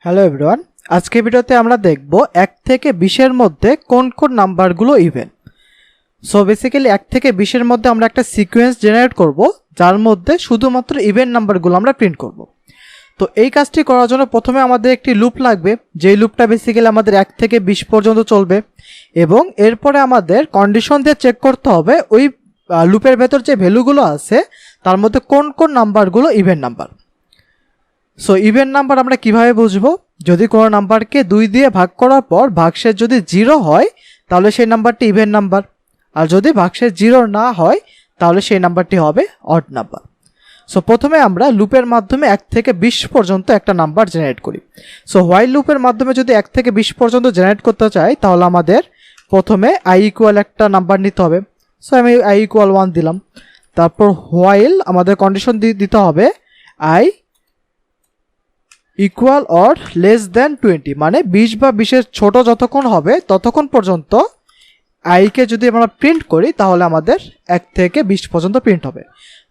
Hello everyone, আজকে ভিডিওতে আমরা দেখব 1 থেকে 20 এর মধ্যে কোন কোন নাম্বারগুলো ইভেন। সো বেসিক্যালি 1 থেকে 20 এর মধ্যে আমরা একটা সিকোয়েন্স জেনারেট করব যার মধ্যে শুধুমাত্র ইভেন নাম্বারগুলো আমরা প্রিন্ট করব। তো এই কাজটি করার জন্য প্রথমে আমাদের একটি লুপ লাগবে, যেই লুপটা বেসিক্যালি আমাদের 1 থেকে 20 পর্যন্ত চলবে এবং এরপরে আমাদের কন্ডিশন দিয়ে চেক করতে হবে ওই লুপের ভেতর যে ভ্যালুগুলো আছে তার মধ্যে কোন কোন নাম্বারগুলো even number. So even number আমরা কিভাবে বুঝবো? যদি কোনো নাম্বারকে 2 দিয়ে ভাগ করার পর ভাগশেষ যদি 0 হয় তাহলে সেই নাম্বারটি ইভেন নাম্বার, আর যদি ভাগশেষ 0 না হয় তাহলে সেই নাম্বারটি হবে অড নাম্বার। সো প্রথমে আমরা লুপের মাধ্যমে 1 থেকে 20 পর্যন্ত একটা নাম্বার জেনারেট করি। সো হোয়াইল লুপের মাধ্যমে যদি 1 থেকে 20 পর্যন্ত জেনারেট করতে চাই তাহলে আমাদের প্রথমে i ইকুয়াল একটা নাম্বার নিতে হবে। সো আমি i ইকুয়াল 1 দিলাম। তারপর হোয়াইল আমাদের কন্ডিশন দিতে হবে i equal or less than 20, মানে 20 বা 20-এর ছোট যতক্ষণ হবে ততক্ষণ পর্যন্ত আইকে যদি আমরা প্রিন্ট করি তাহলে আমাদের 1 থেকে 20 পর্যন্ত প্রিন্ট হবে।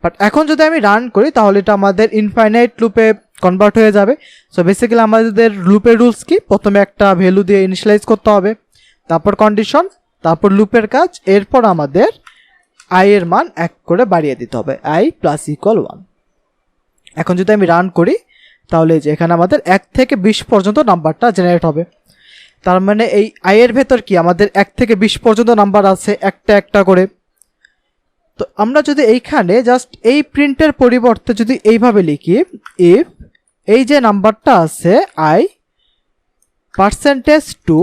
বাট এখন যদি আমি রান করি তাহলে এটা আমাদের ইনফাইনাইট লুপে কনভার্ট হয়ে যাবে। সো বেসিক্যালি আমাদের লুপের রুলস কি? প্রথমে একটা ভ্যালু দিয়ে ইনিশিয়ালাইজ করতে হবে, তারপর কন্ডিশন, তারপর লুপের কাজ, এরপর আমাদের আই এর মান 1 করে বাড়িয়ে দিতে হবে, i প্লাস ইকুয়াল 1। এখন যদি আমি রান করি তাহলে যে এখানে আমাদের 1 থেকে 20 পর্যন্ত নাম্বারটা জেনারেট হবে। তার মানে এই i এর ভেতর কি আমাদের 1 থেকে 20 পর্যন্ত নাম্বার আছে একটা একটা করে। তো আমরা যদি এইখানে জাস্ট এই প্রিন্টের পরিবর্তে যদি এইভাবে লিখি, ইফ এই যে নাম্বারটা আছে i %2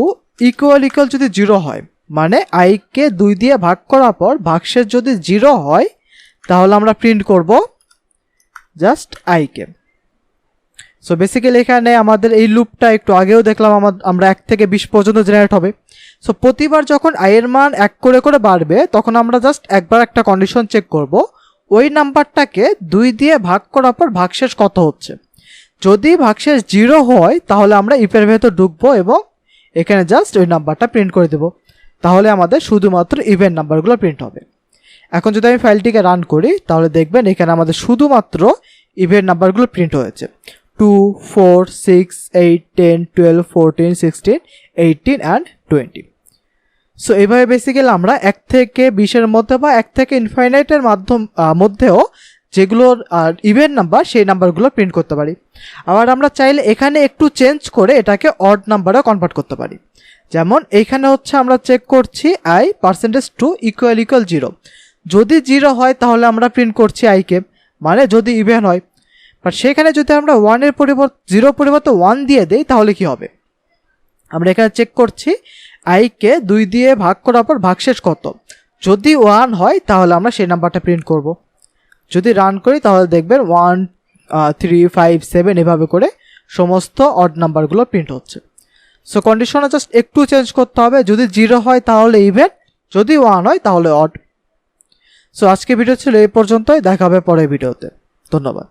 ইকুয়াল যদি 0 হয়, মানে i কে 2 দিয়ে ভাগ করার পর ভাগশেষ যদি 0 হয় তাহলে আমরা প্রিন্ট করব just i K. So basically এখানে আমাদের এই লুপটা একটু আগেও দেখলাম আমরা 1 থেকে 20 পর্যন্ত জেনারেট হবে। সো প্রতিবার যখন i এর মান 1 করে করে বাড়বে তখন আমরা জাস্ট একবার একটা কন্ডিশন চেক করব, ওই নাম্বারটাকে 2 দিয়ে ভাগ করার পর ভাগশেষ কত হচ্ছে। যদি ভাগশেষ 0 হয় তাহলে আমরা ইফের ভেতর ঢুকবো এবং এখানে জাস্ট ওই নাম্বারটা প্রিন্ট করে দেব, তাহলে আমাদের শুধুমাত্র ইভেন নাম্বারগুলো প্রিন্ট হবে। এখন যদি আমি ফাইলটিকে রান করি তাহলে দেখবেন এখানে আমাদের শুধুমাত্র ইভেন নাম্বারগুলো প্রিন্ট হয়েছে, 2, 4, 6, 8, 10, 12, 14, 16, 18 and 20। সো এইভাবে বেসিক্যালি আমরা 1 থেকে 20-এর মধ্যে বা 1 থেকে ইনফাইনাইটের মধ্যেও যেগুলোর ইভেন নাম্বার সেই নাম্বারগুলো প্রিন্ট করতে পারি। আবার আমরা চাইলে এখানে একটু চেঞ্জ করে এটাকে অড নাম্বারে কনভার্ট করতে পারি। যেমন এইখানে হচ্ছে আমরা চেক করছি i %2 ইকুয়াল 0। যদি 0 হয় তাহলে আমরা প্রিন্ট করছি i কে, মানে যদি ইভেন হয়। বাট সেখানে যদি আমরা 1 এর পরিবর্তে 0 পরিবর্তে 1 দিয়ে দেই তাহলে কি হবে? আমরা এখানে চেক করছি i কে 2 দিয়ে ভাগ করার পর ভাগশেষ কত। যদি 1 হয় তাহলে আমরা সেই নাম্বারটা প্রিন্ট করব। যদি রান করি তাহলে দেখবেন 1, 3, 5, 7 এভাবে করে সমস্ত অড নাম্বারগুলো প্রিন্ট হচ্ছে। সো কন্ডিশনে জাস্ট একটু চেঞ্জ করতে হবে, যদি 0 হয় তাহলে ইভেন, যদি 1 হয় তাহলে অড। সো আজকে ভিডিও ছিল এই পর্যন্তই, দেখা হবে পরের ভিডিওতে। ধন্যবাদ।